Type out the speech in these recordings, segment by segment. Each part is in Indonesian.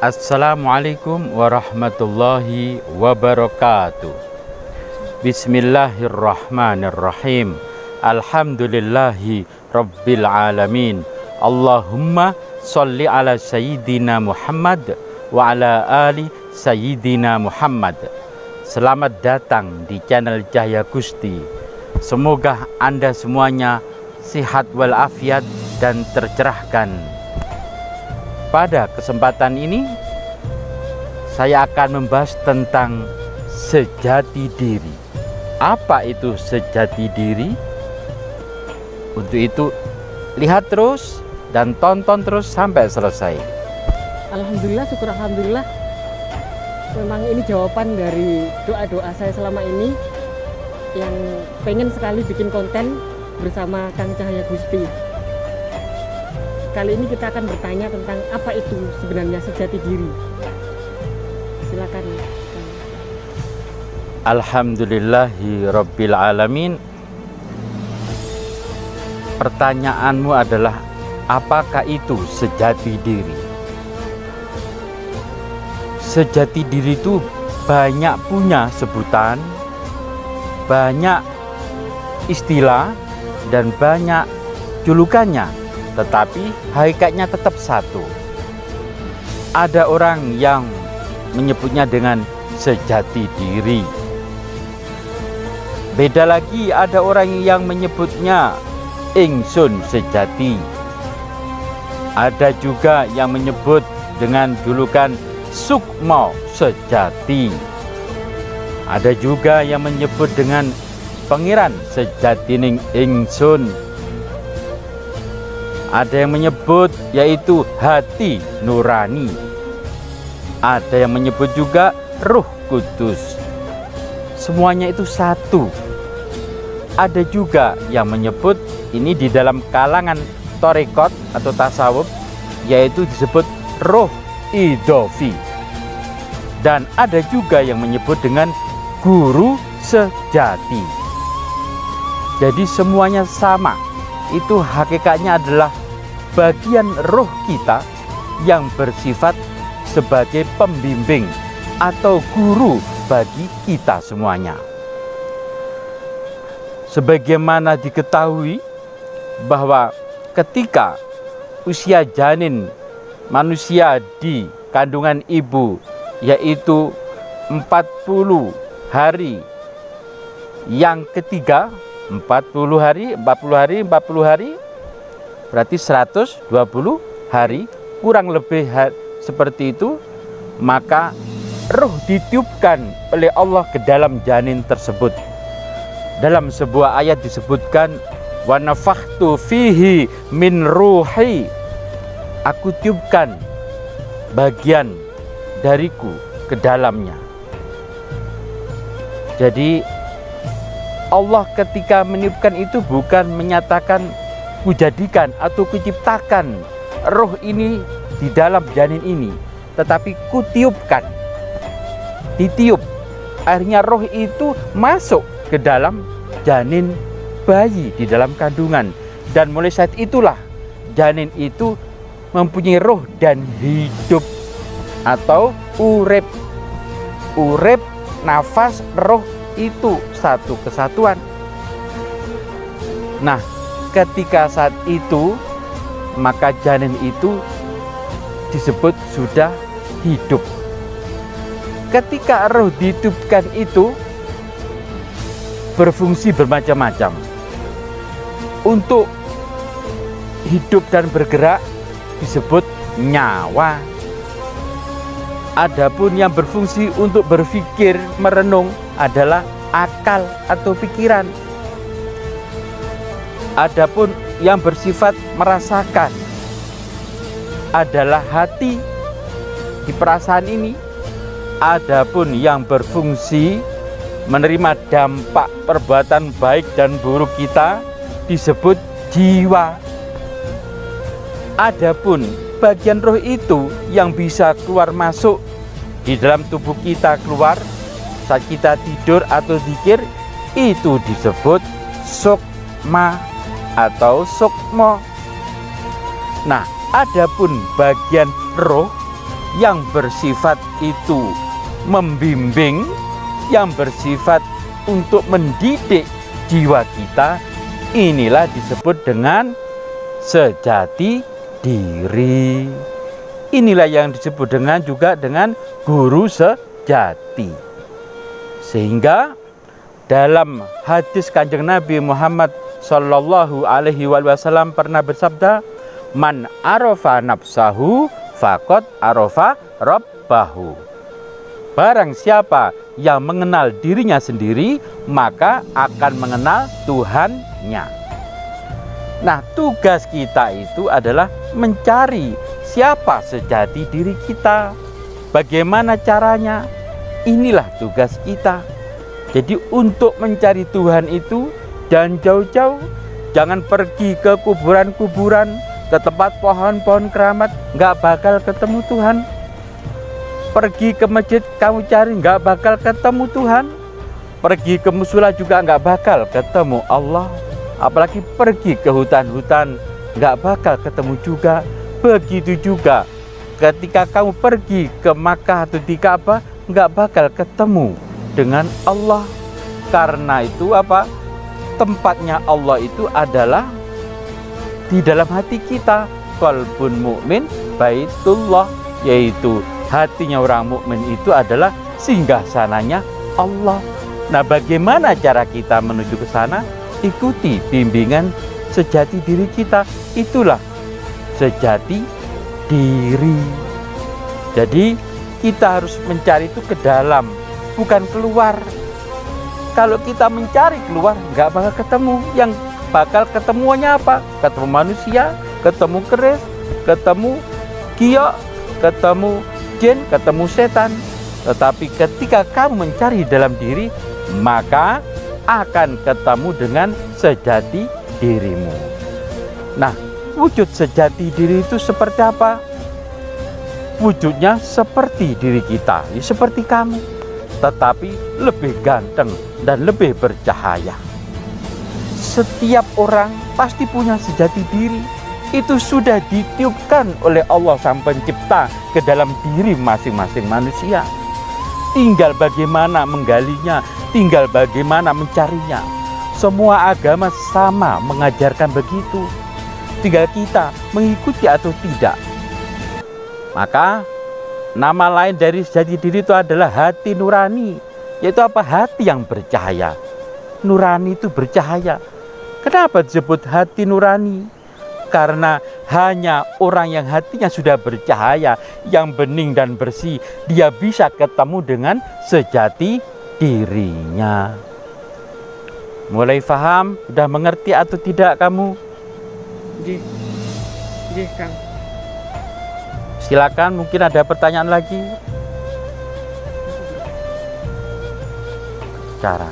Assalamualaikum warahmatullahi wabarakatuh. Bismillahirrahmanirrahim. Alhamdulillahi rabbil alamin. Allahumma sholli ala sayyidina Muhammad wa ala ali sayyidina Muhammad. Selamat datang di channel Cahya Gusti. Semoga Anda semuanya sehat walafiat dan tercerahkan. Pada kesempatan ini saya akan membahas tentang sejati diri. Apa itu sejati diri? Untuk itu lihat terus dan tonton terus sampai selesai. Alhamdulillah, syukur alhamdulillah. Memang ini jawaban dari doa-doa saya selama ini yang pengen sekali bikin konten bersama Kang Cahya Gusti. Kali ini kita akan bertanya tentang apa itu sebenarnya sejati diri. Silakan. Alhamdulillahi rabbil alamin. Pertanyaanmu adalah apakah itu sejati diri? Sejati diri itu banyak punya sebutan, banyak istilah, dan banyak julukannya. Tetapi hakikatnya tetap satu. Ada orang yang menyebutnya dengan sejati diri. Beda lagi ada orang yang menyebutnya ingsun sejati. Ada juga yang menyebut dengan julukan sukmo sejati. Ada juga yang menyebut dengan pangeran sejatining ingsun. Ada yang menyebut yaitu hati nurani. Ada yang menyebut juga Ruh Kudus. Semuanya itu satu. Ada juga yang menyebut ini di dalam kalangan torekot atau tasawuf yaitu disebut Roh Idofi. Dan ada juga yang menyebut dengan guru sejati. Jadi semuanya sama. Itu hakikatnya adalah bagian roh kita yang bersifat sebagai pembimbing atau guru bagi kita semuanya. Sebagaimana diketahui bahwa ketika usia janin manusia di kandungan ibu yaitu 40 hari yang ketiga, 40 hari, berarti 120 hari, kurang lebih seperti itu, maka roh ditiupkan oleh Allah ke dalam janin tersebut. Dalam sebuah ayat disebutkan wa nafakhtu fihi min ruhi, aku tiupkan bagian dariku ke dalamnya. Jadi Allah ketika meniupkan itu bukan menyatakan kujadikan atau kuciptakan roh ini di dalam janin ini, tetapi kutiupkan, ditiup. Akhirnya roh itu masuk ke dalam janin bayi di dalam kandungan. Dan mulai saat itulah janin itu mempunyai roh dan hidup atau urip. Urip, nafas, roh itu satu kesatuan. Nah, ketika saat itu maka janin itu disebut sudah hidup. Ketika roh ditiupkan itu berfungsi bermacam-macam. Untuk hidup dan bergerak disebut nyawa. Adapun yang berfungsi untuk berpikir, merenung adalah akal atau pikiran. Adapun yang bersifat merasakan adalah hati di perasaan ini. Adapun yang berfungsi menerima dampak perbuatan baik dan buruk kita disebut jiwa. Adapun bagian roh itu yang bisa keluar masuk di dalam tubuh kita keluar saat kita tidur atau zikir, itu disebut sukma atau sukmo. Nah, adapun bagian roh yang bersifat itu membimbing, yang bersifat untuk mendidik jiwa kita, inilah disebut dengan sejati diri. Inilah yang disebut dengan juga dengan guru sejati. Sehingga dalam hadis Kanjeng Nabi Muhammad Sallallahu Alaihi Wasallam pernah bersabda, man arafa nafsahu faqad arafa rabbahu. Barang siapa yang mengenal dirinya sendiri, maka akan mengenal Tuhannya. Nah, tugas kita itu adalah mencari siapa sejati diri kita. Bagaimana caranya? Inilah tugas kita. Jadi untuk mencari Tuhan itu jangan jauh-jauh, jangan pergi ke kuburan-kuburan, ke tempat pohon-pohon keramat, nggak bakal ketemu Tuhan. Pergi ke masjid kamu cari, nggak bakal ketemu Tuhan. Pergi ke mushola juga nggak bakal ketemu Allah. Apalagi pergi ke hutan-hutan, nggak bakal ketemu juga. Begitu juga ketika kamu pergi ke Makkah atau di Ka'bah, nggak bakal ketemu dengan Allah. Karena itu apa? Tempatnya Allah itu adalah di dalam hati kita. Qalbun mu'min baitullah, yaitu hatinya orang mukmin itu adalah singgasananya Allah. Nah, bagaimana cara kita menuju ke sana? Ikuti bimbingan sejati diri kita. Itulah sejati diri. Jadi kita harus mencari itu ke dalam, bukan keluar. Kalau kita mencari keluar, nggak bakal ketemu. Yang bakal ketemuannya apa? Ketemu manusia, ketemu keris, ketemu giok, ketemu jin, ketemu setan. Tetapi ketika kamu mencari dalam diri, maka akan ketemu dengan sejati dirimu. Nah, wujud sejati diri itu seperti apa? Wujudnya seperti diri kita, ya seperti kamu, tetapi lebih ganteng dan lebih bercahaya. Setiap orang pasti punya sejati diri. Itu sudah ditiupkan oleh Allah Sang Pencipta ke dalam diri masing-masing manusia. Tinggal bagaimana menggalinya, tinggal bagaimana mencarinya. Semua agama sama mengajarkan begitu. Tinggal kita mengikuti atau tidak. Maka nama lain dari sejati diri itu adalah hati nurani. Yaitu apa? Hati yang bercahaya. Nurani itu bercahaya. Kenapa disebut hati nurani? Karena hanya orang yang hatinya sudah bercahaya, yang bening dan bersih, dia bisa ketemu dengan sejati dirinya. Mulai paham? Sudah mengerti atau tidak kamu? Nggih, Kang. Silakan, mungkin ada pertanyaan lagi. Cara.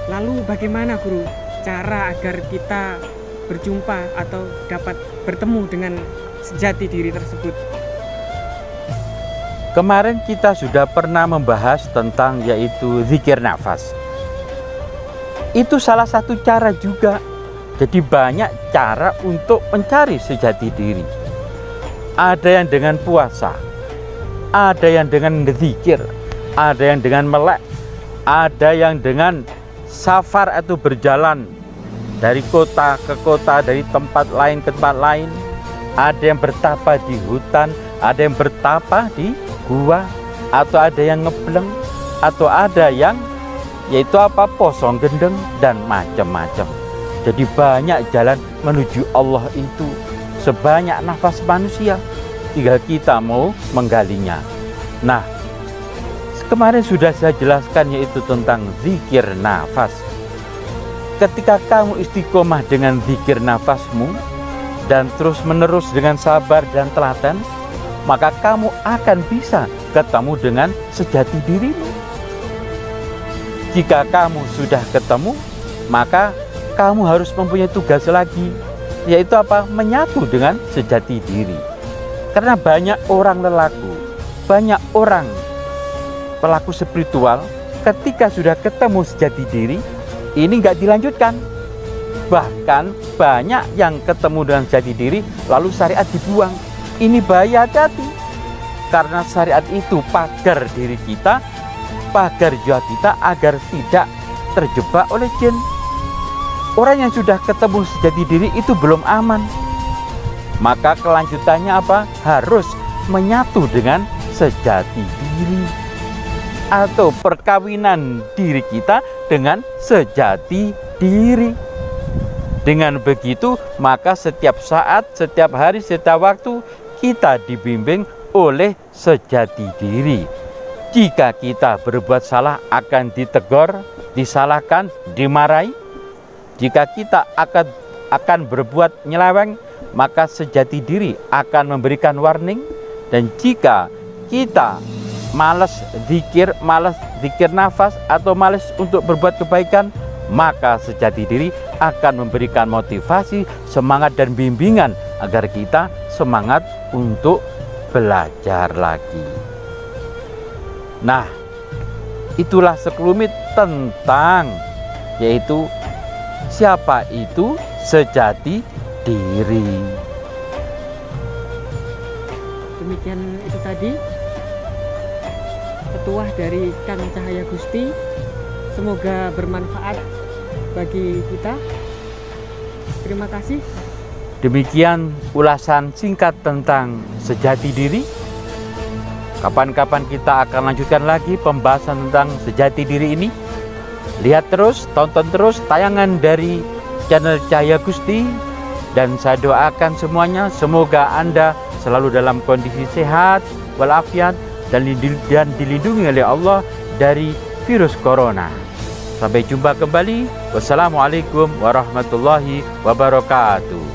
Lalu bagaimana Guru cara agar kita berjumpa atau dapat bertemu dengan sejati diri tersebut? Kemarin kita sudah pernah membahas tentang yaitu zikir nafas. Itu salah satu cara juga. Jadi banyak cara untuk mencari sejati diri. Ada yang dengan puasa, ada yang dengan zikir, ada yang dengan melek, ada yang dengan safar atau berjalan dari kota ke kota, dari tempat lain ke tempat lain. Ada yang bertapa di hutan, ada yang bertapa di gua, atau ada yang ngebleng, atau ada yang yaitu apa? Posong gendeng dan macam-macam. Jadi banyak jalan menuju Allah itu, sebanyak nafas manusia, tinggal kita mau menggalinya. Nah, kemarin sudah saya jelaskan yaitu tentang zikir nafas. Ketika kamu istiqomah dengan zikir nafasmu dan terus menerus dengan sabar dan telaten, maka kamu akan bisa ketemu dengan sejati dirimu. Jika kamu sudah ketemu, maka kamu harus mempunyai tugas lagi, yaitu apa? Menyatu dengan sejati diri. Karena banyak orang lelaku, banyak orang pelaku spiritual, ketika sudah ketemu sejati diri, ini nggak dilanjutkan. Bahkan banyak yang ketemu dengan jati diri lalu syariat dibuang. Ini bahaya, hati-hati. karena syariat itu pagar diri kita, pagar jiwa kita agar tidak terjebak oleh jin. Orang yang sudah ketemu sejati diri itu belum aman. Maka kelanjutannya apa? Harus menyatu dengan sejati diri, atau perkawinan diri kita dengan sejati diri. Dengan begitu, maka setiap saat, setiap hari, setiap waktu kita dibimbing oleh sejati diri. Jika kita berbuat salah akan ditegur, disalahkan, dimarahi. Jika kita akan berbuat nyeleweng, maka sejati diri akan memberikan warning. Dan jika kita malas zikir nafas, atau malas untuk berbuat kebaikan, maka sejati diri akan memberikan motivasi, semangat dan bimbingan agar kita semangat untuk belajar lagi. Nah, itulah sekelumit tentang yaitu siapa itu sejati diri. Demikian itu tadi petuah dari Kang Cahaya Gusti. Semoga bermanfaat bagi kita. Terima kasih. Demikian ulasan singkat tentang sejati diri. Kapan-kapan kita akan lanjutkan lagi pembahasan tentang sejati diri ini. Lihat terus, tonton terus tayangan dari channel Cahaya Gusti. Dan saya doakan semuanya, semoga Anda selalu dalam kondisi sehat walafiat dan dilindungi oleh Allah dari virus corona. Sampai jumpa kembali. Wassalamualaikum warahmatullahi wabarakatuh.